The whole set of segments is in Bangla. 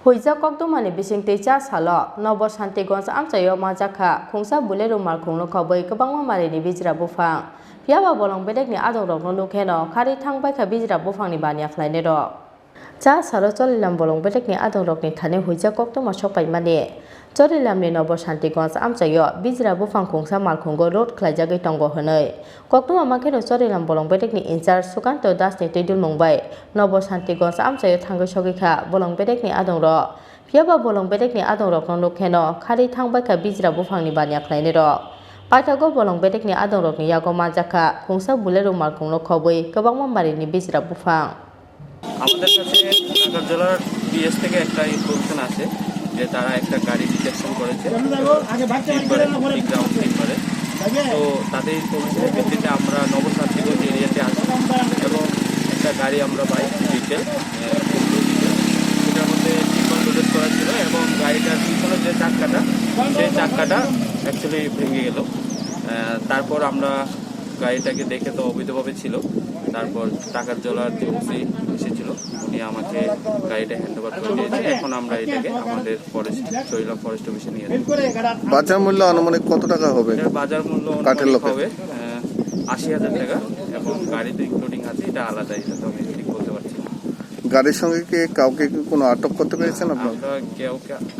Huija kokdomani bisingtei cha salo Nobor Shantigonj amchayo majaka khungsa bulero malkhungno khoboi kwbangma marini bijra bufang phiaba bolong bedekni adongrokno nukheno khari thangbai kha bijra bufangni bania khlaine ro cha salo cholilam bolong bedekni adongrokni thane huija kokdoma sokpai mani cholilamni Nobor Shantigonj amchayo bijra bufang khungsa malkhungo road khlaijagoi tongo honoi kokdoma makheno cholilam bolong bedekni incharge Sukanto dasni tuidul mungbai Nobor Shantigonj amchayo thangoi sogikha bolong bedekni adongro phiaba bolong bedekni adongrokno nukheno khari thangbai kha bijra bufangni bania khlaine ro paithago bolong bedekni adongrokni yago majaka khungsa bulero malkhungno khoboi kwbangma marini bijra bufang আমাদের কাছে ঢাকা জেলার পিএস থেকে একটা ইনফরমেশন আছে যে তারা একটা গাড়ি ডিটেকশন করেছে তো তাদের ইনফরমেশনের ভিত্তিতে আমরা নবর শান্তিগঞ্জ এরিয়াতে আসি এবং একটা গাড়ি আমরা পাই ডিটেল সেটার মধ্যে টিপন লোডেড করা ছিল এবং গাড়িটার পিছনের যে চাক্কাটা সেই চাক্কাটা অ্যাকচুয়ালি ভেঙে গেল তারপর আমরা গাড়িটাকে দেখে তো অবৈধভাবে ছিল তারপর টাকার জলার যে ওসি এসেছিল উনি আমাকে গাড়িটা হ্যান্ড ওভার করে দিয়েছে এখন আমরা এটাকে আমাদের ফরেস্ট চৈলা ফরেস্ট অফিসে নিয়ে যাই বাজার মূল্য আনুমানিক কত টাকা হবে বাজার মূল্য হবে ৮০,০০০ টাকা এবং গাড়িতে ইনক্লুডিং আছে এটা আলাদা এটা তো আমি ঠিক বলতে পারছি না গাড়ির সঙ্গে কি কাউকে কোনো আটক করতে পেরেছেন আপনারা আমরা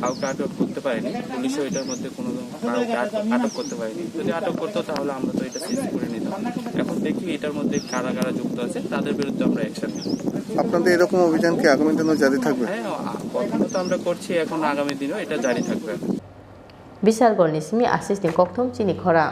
কাউকে আটক করতে পারিনি পুলিশও এটার মধ্যে কোনো কাউকে আটক করতে পারিনি যদি আটক করতো তাহলে আমরা তো এটা সিজ করে নিতাম এখন দেখি এটার মধ্যে কারা কারা যুক্ত আছে তাদের বিরুদ্ধে আমরা অ্যাকশন নিই আপনাদের এরকম অভিযান কি আগামী দিনেও জারি থাকবে হ্যাঁ কখনো তো আমরা করছি এখন আগামী দিনেও এটা জারি থাকবে বিশালগড় নিসমি আশিসনি kokthom chini khora